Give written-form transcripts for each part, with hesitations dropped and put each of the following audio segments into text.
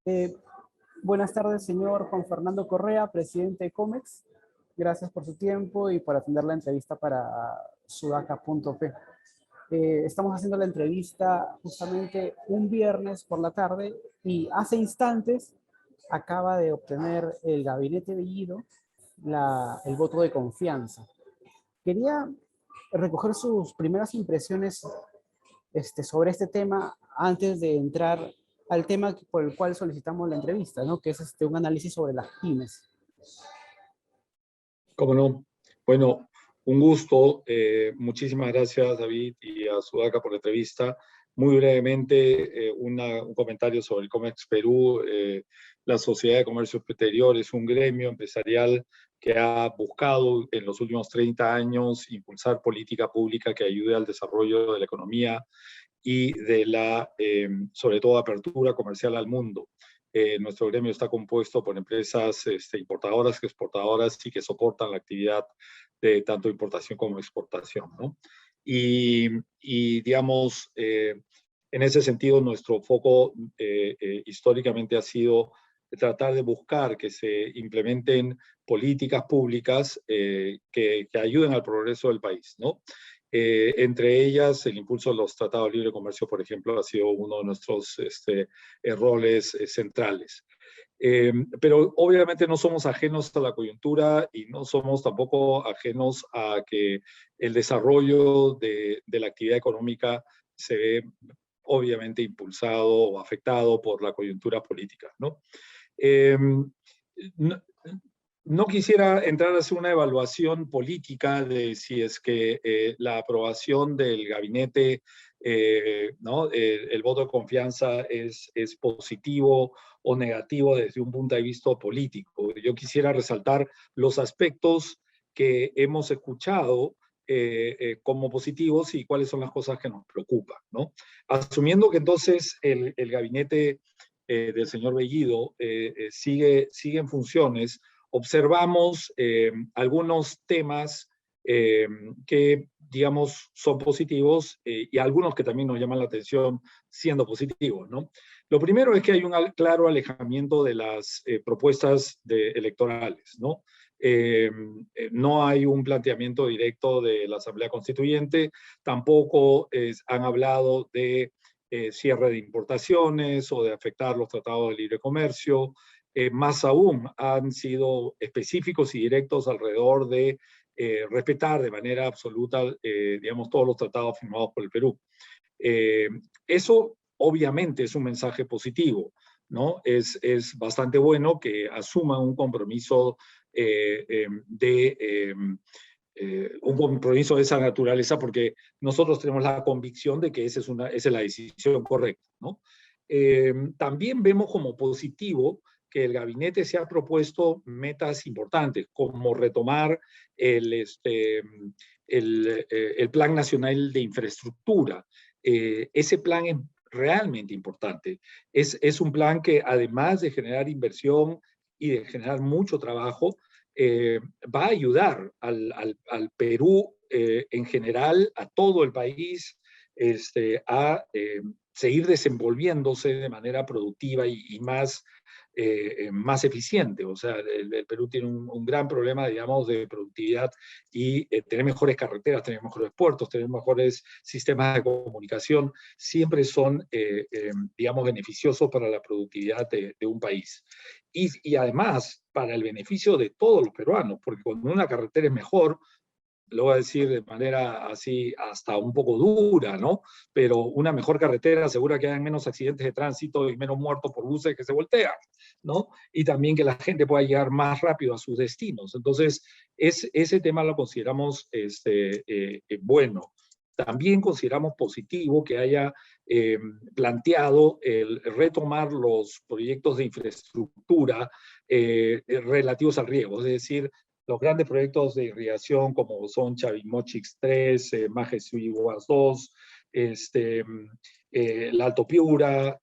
Eh, Buenas tardes, señor Juan Fernando Correa, presidente de COMEX. Gracias por su tiempo y por atender la entrevista para sudaca.p. Estamos haciendo la entrevista justamente un viernes por la tarde y hace instantes acaba de obtener el gabinete Bellido el voto de confianza. Quería recoger sus primeras impresiones sobre este tema antes de entrar al tema por el cual solicitamos la entrevista, ¿no? Que es un análisis sobre las pymes. ¿Cómo no? Bueno, un gusto. Muchísimas gracias, David, y a Sudaca por la entrevista. Muy brevemente, un comentario sobre el COMEX Perú. La Sociedad de Comercio Exterior es un gremio empresarial que ha buscado en los últimos 30 años impulsar política pública que ayude al desarrollo de la economía y de sobre todo, apertura comercial al mundo. Nuestro gremio está compuesto por empresas importadoras que exportadoras y que soportan la actividad de tanto importación como exportación, ¿no? Digamos, en ese sentido, nuestro foco históricamente ha sido tratar de buscar que se implementen políticas públicas que ayuden al progreso del país, ¿no? Entre ellas, el impulso de los tratados de libre comercio, por ejemplo, ha sido uno de nuestros roles centrales. Pero obviamente no somos ajenos a la coyuntura y no somos tampoco ajenos a que el desarrollo de la actividad económica se ve obviamente impulsado o afectado por la coyuntura política, ¿no? No, no quisiera entrar a hacer una evaluación política de si es que la aprobación del gabinete, ¿no? El voto de confianza es positivo o negativo desde un punto de vista político. Yo quisiera resaltar los aspectos que hemos escuchado como positivos y cuáles son las cosas que nos preocupan, ¿no? Asumiendo que entonces el gabinete del señor Bellido sigue en funciones, observamos algunos temas que, digamos, son positivos y algunos que también nos llaman la atención siendo positivos, ¿no? Lo primero es que hay un claro alejamiento de las propuestas electorales, ¿no? No hay un planteamiento directo de la Asamblea Constituyente, tampoco han hablado de cierre de importaciones o de afectar los tratados de libre comercio. Más aún, han sido específicos y directos alrededor de respetar de manera absoluta, digamos, todos los tratados firmados por el Perú. Eso obviamente es un mensaje positivo, ¿no? Es bastante bueno que asuman un compromiso un compromiso de esa naturaleza, porque nosotros tenemos la convicción de que esa es la decisión correcta, ¿no? También vemos como positivo que el gabinete se ha propuesto metas importantes, como retomar el Plan Nacional de Infraestructura. Ese plan es realmente importante. Es un plan que, además de generar inversión y de generar mucho trabajo, va a ayudar al Perú en general, a todo el país, a seguir desenvolviéndose de manera productiva y más eficiente. O sea, el Perú tiene un gran problema, digamos, de productividad y tener mejores carreteras, tener mejores puertos, tener mejores sistemas de comunicación, siempre son, digamos, beneficiosos para la productividad de un país. Y además, para el beneficio de todos los peruanos, porque cuando una carretera es mejor, lo voy a decir de manera así hasta un poco dura, ¿no? Pero una mejor carretera asegura que hayan menos accidentes de tránsito y menos muertos por buses que se voltean, ¿no? Y también que la gente pueda llegar más rápido a sus destinos. Entonces, ese tema lo consideramos bueno. También consideramos positivo que haya planteado el retomar los proyectos de infraestructura relativos al riego, es decir, los grandes proyectos de irrigación como son Chavimochic 3, Majesty Guas 2, la Alto Piura,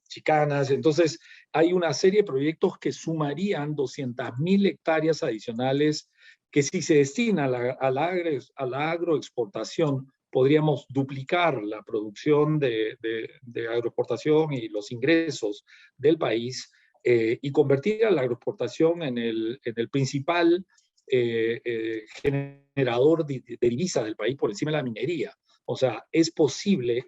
Chicanas. Entonces, hay una serie de proyectos que sumarían 200.000 hectáreas adicionales que si se destina a la agroexportación podríamos duplicar la producción de agroexportación y los ingresos del país y convertir a la agroexportación en el principal generador de divisa del país por encima de la minería. O sea, es posible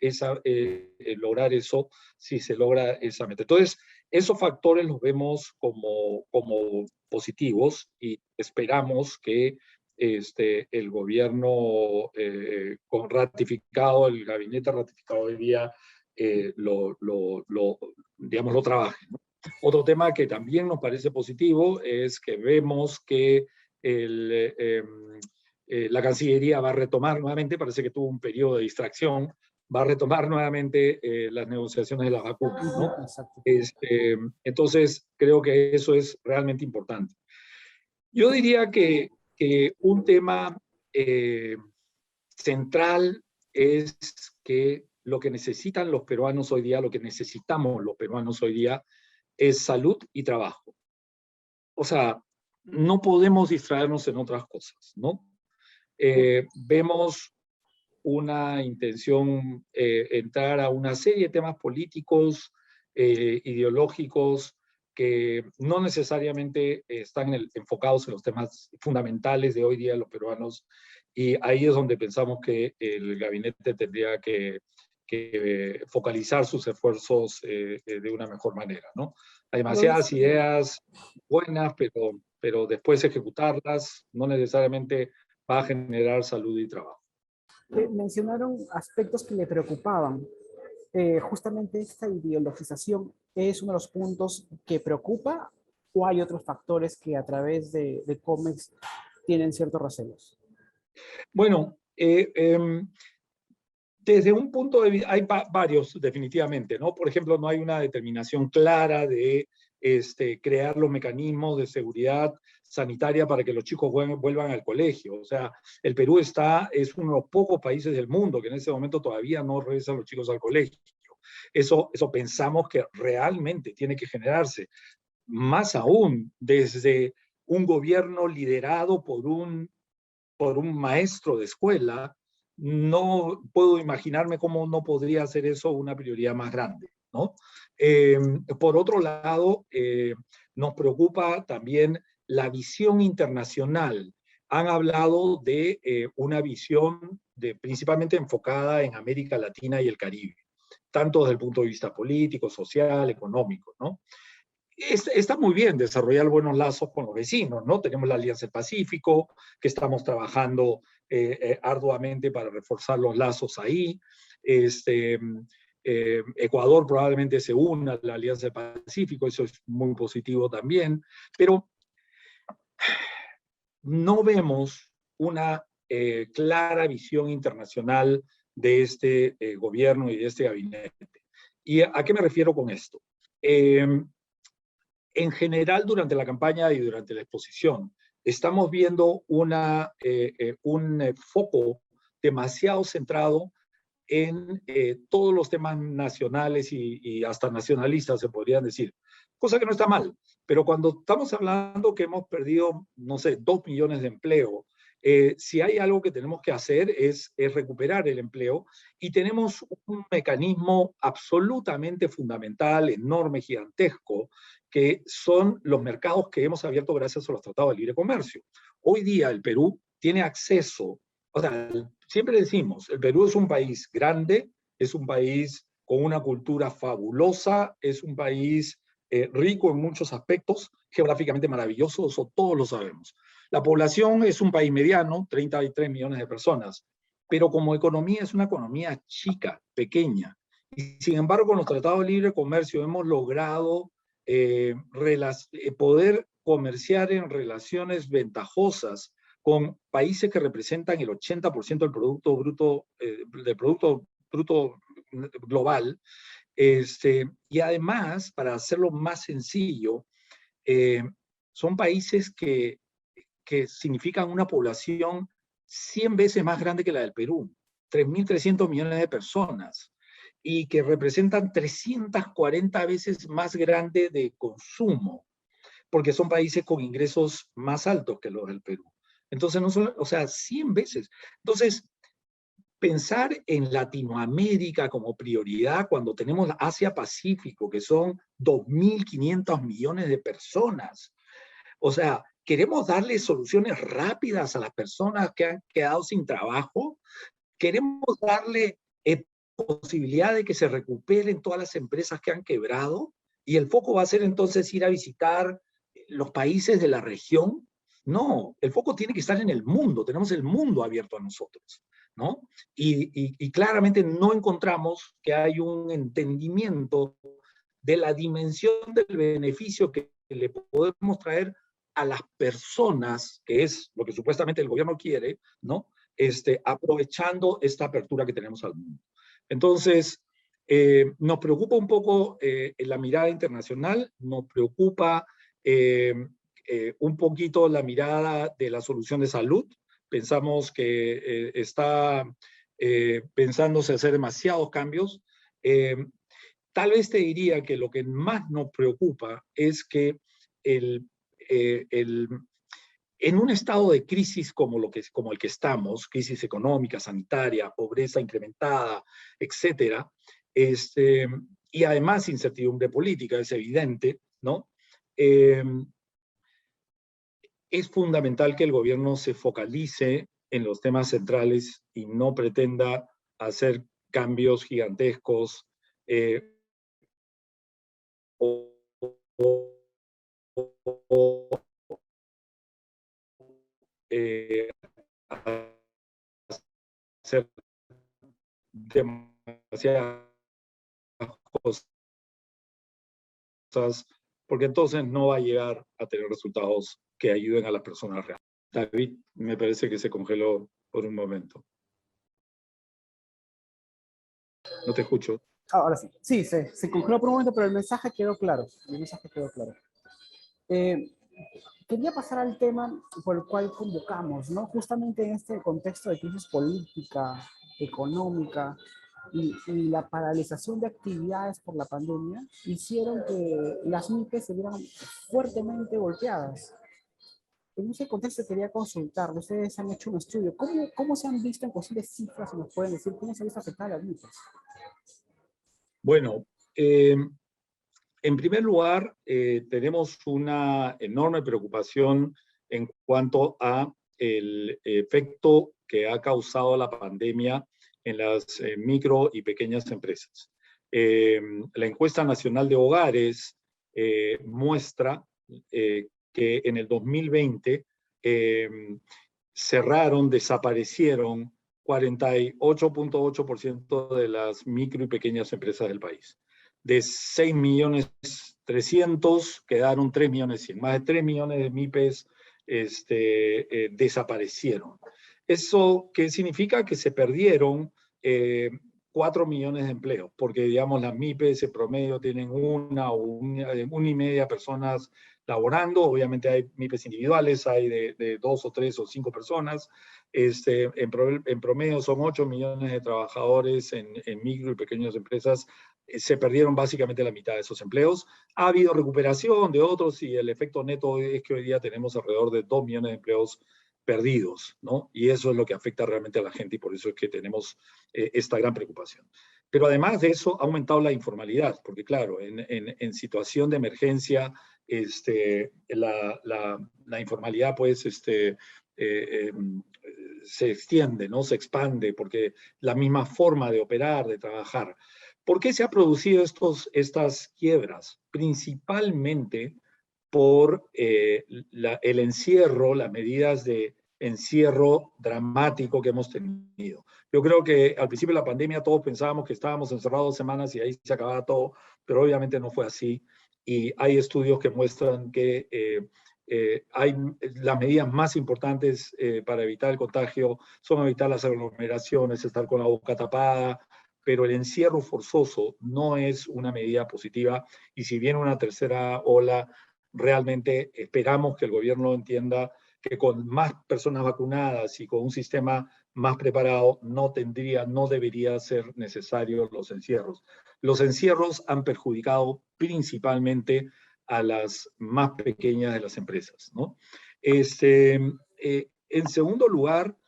lograr eso si se logra esa meta. Entonces, esos factores los vemos como positivos y esperamos que el gobierno el gabinete ratificado hoy día, digamos, lo trabaje, ¿no? Otro tema que también nos parece positivo es que vemos que la Cancillería va a retomar nuevamente, parece que tuvo un periodo de distracción, va a retomar nuevamente las negociaciones de las vacunas, ¿no? Exacto. Entonces, creo que eso es realmente importante. Yo diría que un tema central es que lo que necesitan los peruanos hoy día, lo que necesitamos los peruanos hoy día, es salud y trabajo. O sea, no podemos distraernos en otras cosas, ¿no? Vemos una intención entrar a una serie de temas políticos, ideológicos, que no necesariamente están enfocados en los temas fundamentales de hoy día de los peruanos, y ahí es donde pensamos que el gabinete tendría que focalizar sus esfuerzos de una mejor manera, ¿no? Hay demasiadas ideas buenas, pero después ejecutarlas no necesariamente va a generar salud y trabajo. Mencionaron aspectos que le preocupaban. Justamente esta ideologización es uno de los puntos que preocupa, o hay otros factores que a través de COMEX tienen ciertos recelos. Bueno, desde un punto de vista, hay varios definitivamente, ¿no? Por ejemplo, no hay una determinación clara de crear los mecanismos de seguridad sanitaria para que los chicos vuelvan al colegio. O sea, el Perú es uno de los pocos países del mundo que en ese momento todavía no regresan los chicos al colegio. Eso pensamos que realmente tiene que generarse. Más aún, desde un gobierno liderado por un maestro de escuela, no puedo imaginarme cómo no podría ser eso una prioridad más grande, ¿no? Por otro lado, nos preocupa también la visión internacional. Han hablado de una visión principalmente enfocada en América Latina y el Caribe, tanto desde el punto de vista político, social, económico, ¿no? Está muy bien desarrollar buenos lazos con los vecinos, ¿no? Tenemos la Alianza del Pacífico, que estamos trabajando arduamente para reforzar los lazos ahí. Ecuador probablemente se una a la Alianza del Pacífico, eso es muy positivo también, pero no vemos una clara visión internacional de este gobierno y de este gabinete. ¿Y a qué me refiero con esto? En general, durante la campaña y durante la exposición, estamos viendo un foco demasiado centrado en todos los temas nacionales y hasta nacionalistas, se podrían decir, cosa que no está mal, pero cuando estamos hablando que hemos perdido, no sé, 2 millones de empleo, si hay algo que tenemos que hacer es recuperar el empleo, y tenemos un mecanismo absolutamente fundamental, enorme, gigantesco, que son los mercados que hemos abierto gracias a los tratados de libre comercio. Hoy día el Perú tiene acceso, o sea, siempre decimos, el Perú es un país grande, es un país con una cultura fabulosa, es un país rico en muchos aspectos, geográficamente maravilloso, eso todos lo sabemos. La población es un país mediano, 33 millones de personas, pero como economía es una economía chica, pequeña. Y sin embargo, con los tratados de libre comercio hemos logrado poder comerciar en relaciones ventajosas con países que representan el 80% del Producto Bruto global. Y además, para hacerlo más sencillo, son países que significan una población 100 veces más grande que la del Perú, 3.300 millones de personas, y que representan 340 veces más grande de consumo, porque son países con ingresos más altos que los del Perú. Entonces, no solo, o sea, 100 veces. Entonces, pensar en Latinoamérica como prioridad cuando tenemos Asia-Pacífico, que son 2.500 millones de personas. O sea, queremos darle soluciones rápidas a las personas que han quedado sin trabajo. Queremos darle posibilidad de que se recuperen todas las empresas que han quebrado. Y el foco va a ser entonces ir a visitar los países de la región. No, el foco tiene que estar en el mundo. Tenemos el mundo abierto a nosotros, ¿no? Y claramente no encontramos que hay un entendimiento de la dimensión del beneficio que le podemos traer a las personas, que es lo que supuestamente el gobierno quiere, ¿no? Aprovechando esta apertura que tenemos al mundo. Entonces, nos preocupa un poco la mirada internacional, nos preocupa un poquito la mirada de la solución de salud. Pensamos que está pensándose hacer demasiados cambios. Tal vez te diría que lo que más nos preocupa es que en un estado de crisis como el que estamos, crisis económica, sanitaria, pobreza incrementada, etcétera, y además incertidumbre política, es evidente, ¿no? Es fundamental que el gobierno se focalice en los temas centrales y no pretenda hacer cambios gigantescos o hacer demasiadas cosas, porque entonces no va a llegar a tener resultados que ayuden a las personas reales. David, me parece que se congeló por un momento. No te escucho. Ahora sí. Sí, se congeló por un momento, pero el mensaje quedó claro. El mensaje quedó claro. Quería pasar al tema por el cual convocamos, ¿no? Justamente en este contexto de crisis política, económica y la paralización de actividades por la pandemia, hicieron que las MIPES se vieran fuertemente golpeadas. En ese contexto quería consultar, ustedes han hecho un estudio, ¿cómo se han visto en posibles cifras, si nos pueden decir cómo se han visto afectadas las MIPES? Bueno, en primer lugar, tenemos una enorme preocupación en cuanto a el efecto que ha causado la pandemia en las micro y pequeñas empresas. La encuesta nacional de hogares muestra que en el 2020 desaparecieron 48.8% de las micro y pequeñas empresas del país. De 6.300.000 quedaron 3.100.000. Más de 3 millones de MIPES desaparecieron. ¿Eso qué significa? Que se perdieron 4 millones de empleos, porque digamos las MIPES en promedio tienen una y media personas laborando. Obviamente hay MIPES individuales, hay de 2 o 3 o 5 personas. En promedio son 8 millones de trabajadores en micro y pequeñas empresas. Se perdieron básicamente la mitad de esos empleos. Ha habido recuperación de otros y el efecto neto es que hoy día tenemos alrededor de 2 millones de empleos perdidos, ¿no? Y eso es lo que afecta realmente a la gente y por eso es que tenemos esta gran preocupación. Pero además de eso ha aumentado la informalidad, porque claro, en situación de emergencia, la informalidad pues se extiende, ¿no? Se expande, porque la misma forma de operar, de trabajar. ¿Por qué se han producido estas quiebras? Principalmente por el encierro, las medidas de encierro dramático que hemos tenido. Yo creo que al principio de la pandemia todos pensábamos que estábamos encerrados 2 semanas y ahí se acababa todo, pero obviamente no fue así. Y hay estudios que muestran que hay las medidas más importantes para evitar el contagio son evitar las aglomeraciones, estar con la boca tapada, pero el encierro forzoso no es una medida positiva y si viene una tercera ola, realmente esperamos que el gobierno entienda que con más personas vacunadas y con un sistema más preparado no debería ser necesario los encierros. Los encierros han perjudicado principalmente a las más pequeñas de las empresas, ¿no? En segundo lugar,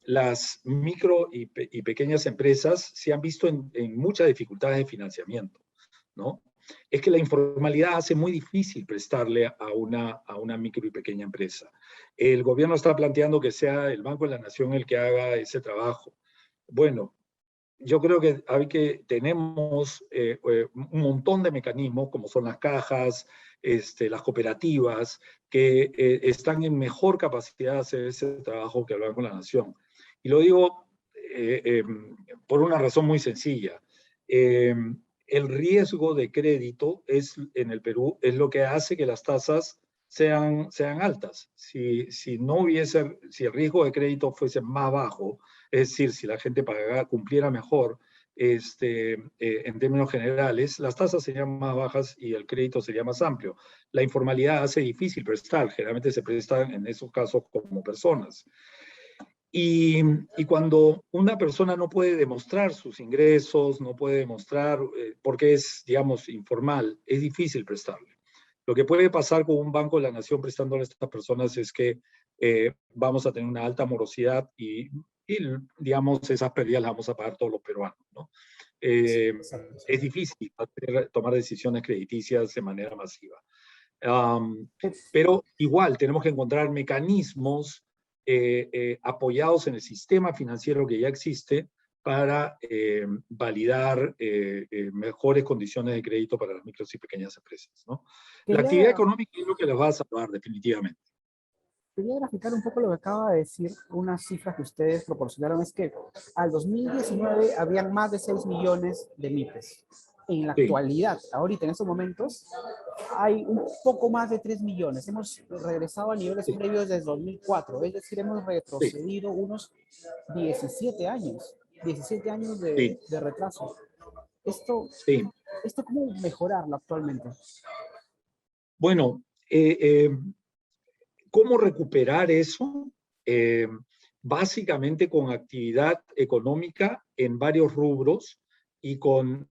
las micro y pequeñas empresas se han visto en muchas dificultades de financiamiento, ¿no? Es que la informalidad hace muy difícil prestarle a una micro y pequeña empresa. El gobierno está planteando que sea el Banco de la Nación el que haga ese trabajo. Bueno, yo creo que tenemos un montón de mecanismos, como son las cajas, las cooperativas, que están en mejor capacidad de hacer ese trabajo que el Banco de la Nación. Y lo digo por una razón muy sencilla. El riesgo de crédito en el Perú es lo que hace que las tasas sean altas. Si el riesgo de crédito fuese más bajo, es decir, si la gente cumpliera mejor, en términos generales, las tasas serían más bajas y el crédito sería más amplio. La informalidad hace difícil prestar, generalmente se prestan en esos casos como personas. Y cuando una persona no puede demostrar sus ingresos, no puede demostrar, porque es, digamos, informal, es difícil prestarle. Lo que puede pasar con un Banco de la Nación prestándole a estas personas es que vamos a tener una alta morosidad y, digamos, esas pérdidas las vamos a pagar todos los peruanos, ¿no? Es difícil tomar decisiones crediticias de manera masiva. Pero igual tenemos que encontrar mecanismos apoyados en el sistema financiero que ya existe para validar mejores condiciones de crédito para las micros y pequeñas empresas, ¿no? La actividad económica es lo que les va a salvar definitivamente. Quería graficar un poco lo que acaba de decir. Una cifra que ustedes proporcionaron es que al 2019 habían más de 6 millones de MIPES. En la actualidad, ahorita en estos momentos, hay un poco más de 3 millones. Hemos regresado a niveles previos desde 2004, es decir, hemos retrocedido unos 17 años. 17 años de retraso. Esto, ¿cómo mejorarlo actualmente? Bueno, ¿cómo recuperar eso? Básicamente con actividad económica en varios rubros y con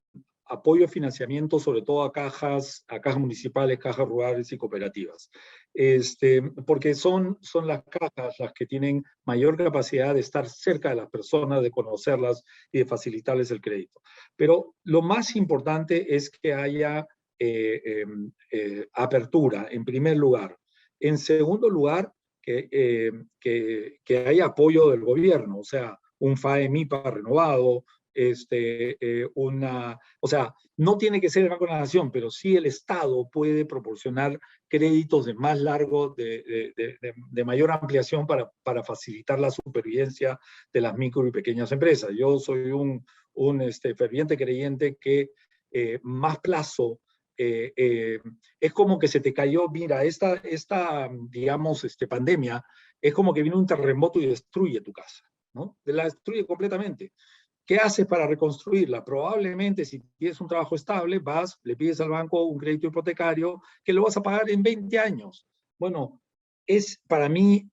apoyo y financiamiento, sobre todo a cajas municipales, cajas rurales y cooperativas. Porque son las cajas las que tienen mayor capacidad de estar cerca de las personas, de conocerlas y de facilitarles el crédito. Pero lo más importante es que haya apertura, en primer lugar. En segundo lugar, que haya apoyo del gobierno, o sea, un FAE-MIPA renovado, o sea, no tiene que ser el Banco de la Nación, pero sí el Estado puede proporcionar créditos de más largo, de mayor ampliación para facilitar la supervivencia de las micro y pequeñas empresas. Yo soy un ferviente creyente que más plazo es como que se te cayó, mira, esta digamos, pandemia, es como que viene un terremoto y destruye tu casa, ¿no? La destruye completamente. ¿Qué haces para reconstruirla? Probablemente, si tienes un trabajo estable, le pides al banco un crédito hipotecario que lo vas a pagar en 20 años. Bueno, es para mí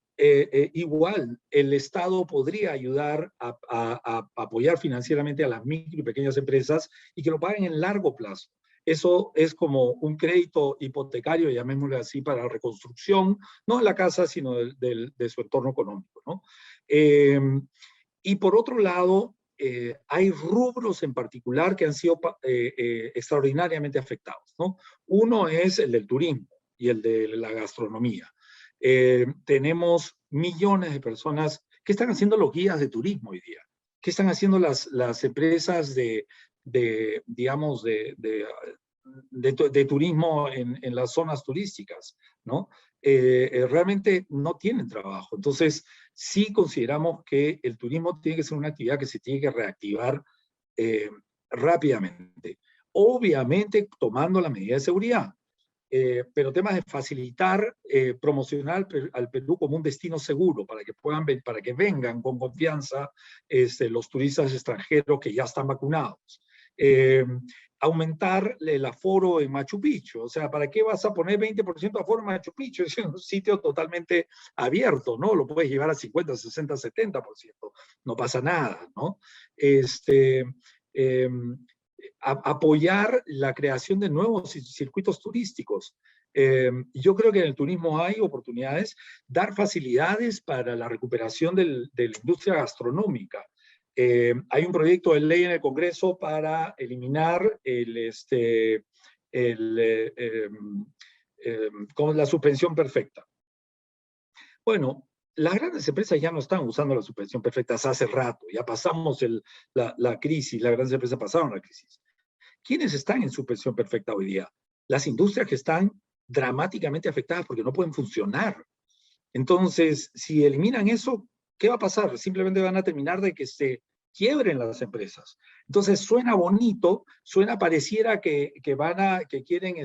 igual, el Estado podría ayudar a apoyar financieramente a las micro y pequeñas empresas y que lo paguen en largo plazo. Eso es como un crédito hipotecario, llamémosle así, para la reconstrucción, no de la casa, sino de su entorno económico, ¿no? Y por otro lado, hay rubros en particular que han sido extraordinariamente afectados, ¿no? Uno es el del turismo y el de la gastronomía. Tenemos millones de personas que están haciendo los guías de turismo hoy día, que están haciendo las empresas digamos, de turismo en las zonas turísticas, ¿no? Realmente no tienen trabajo. Entonces, sí consideramos que el turismo tiene que ser una actividad que se tiene que reactivar rápidamente. Obviamente, tomando la medida de seguridad. Pero temas de facilitar, promocionar al Perú como un destino seguro para que vengan con confianza los turistas extranjeros que ya están vacunados. Aumentar el aforo en Machu Picchu, o sea, ¿para qué vas a poner 20% de aforo en Machu Picchu? Es un sitio totalmente abierto, ¿no? Lo puedes llevar a 50, 60, 70%, no pasa nada, ¿no? apoyar la creación de nuevos circuitos turísticos. Yo creo que en el turismo hay oportunidades, dar facilidades para la recuperación de la industria gastronómica. Hay un proyecto de ley en el Congreso para eliminar con la suspensión perfecta. Bueno, las grandes empresas ya no están usando la suspensión perfecta hace rato, ya pasamos la crisis, las grandes empresas pasaron la crisis. ¿Quiénes están en suspensión perfecta hoy día? Las industrias que están dramáticamente afectadas porque no pueden funcionar. Entonces, si eliminan eso, ¿qué va a pasar? Simplemente van a terminar de que se quiebren las empresas. Entonces, suena bonito, pareciera que quieren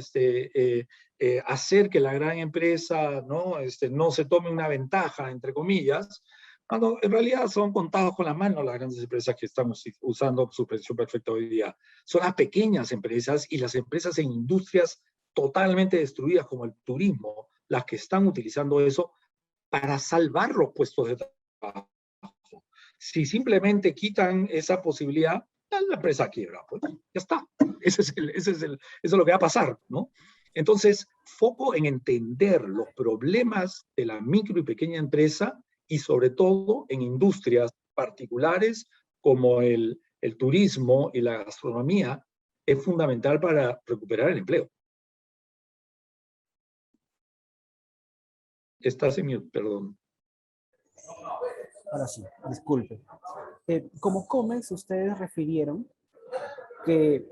hacer que la gran empresa no se tome una ventaja, entre comillas, cuando en realidad son contados con las manos las grandes empresas que estamos usando suspensión perfecta hoy día. Son las pequeñas empresas y las empresas en industrias totalmente destruidas como el turismo, las que están utilizando eso para salvar los puestos de trabajo. Si simplemente quitan esa posibilidad, la empresa quiebra, pues ya está. Eso es lo que va a pasar, ¿no? Entonces, foco en entender los problemas de la micro y pequeña empresa y sobre todo en industrias particulares como el turismo y la gastronomía, es fundamental para recuperar el empleo. Estás en mute, perdón. Ahora sí, disculpe. Como Comex, ustedes refirieron que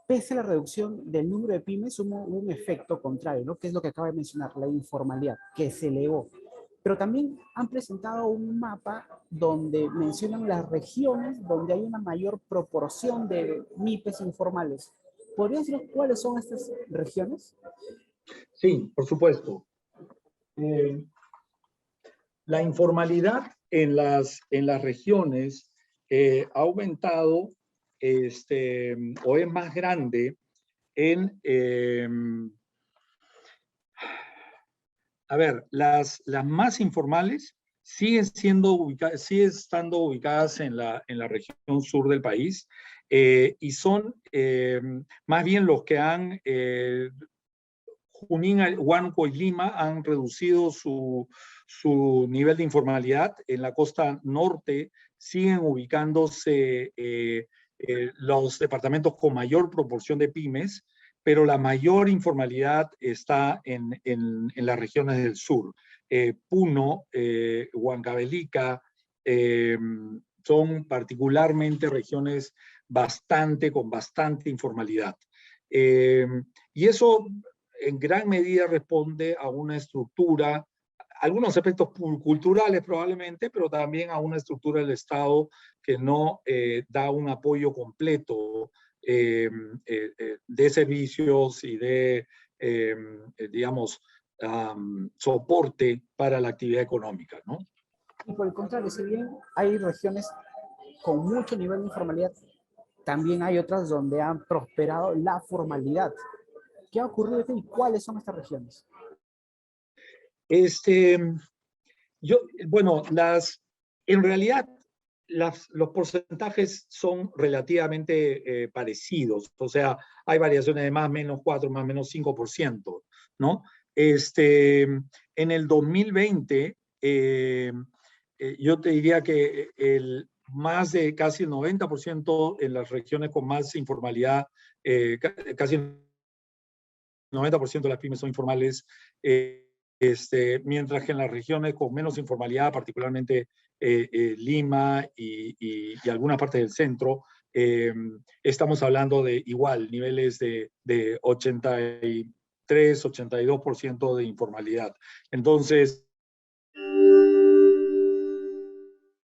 pese a la reducción del número de pymes, hubo un efecto contrario, ¿no? Que es lo que acaba de mencionar, la informalidad, que se elevó. Pero también han presentado un mapa donde mencionan las regiones donde hay una mayor proporción de MIPES informales. ¿Podrían decirnos cuáles son estas regiones? Sí, por supuesto. La informalidad en las regiones ha aumentado o es más grande en... a ver, las más informales siguen estando ubicadas en la región sur del país y son más bien los que han... Junín, Huánuco y Lima han reducido su nivel de informalidad. En la costa norte siguen ubicándose los departamentos con mayor proporción de pymes, pero la mayor informalidad está en las regiones del sur. Puno, Huancavelica, son particularmente regiones con bastante informalidad. Y eso en gran medida responde a una estructura, algunos aspectos culturales probablemente, pero también a una estructura del Estado que no da un apoyo completo de servicios y de, digamos, soporte para la actividad económica, ¿no? Y por el contrario, si bien hay regiones con mucho nivel de informalidad, también hay otras donde han prosperado la formalidad. ¿Qué ha ocurrido aquí y cuáles son estas regiones? Bueno, en realidad los porcentajes son relativamente parecidos, o sea, hay variaciones de más o menos 4, más o menos 5%, ¿no? En el 2020, yo te diría que más de casi el 90% en las regiones con más informalidad, casi el 90% de las pymes son informales, mientras que en las regiones con menos informalidad, particularmente Lima y alguna parte del centro, estamos hablando de igual, niveles de 83, 82% de informalidad. Entonces,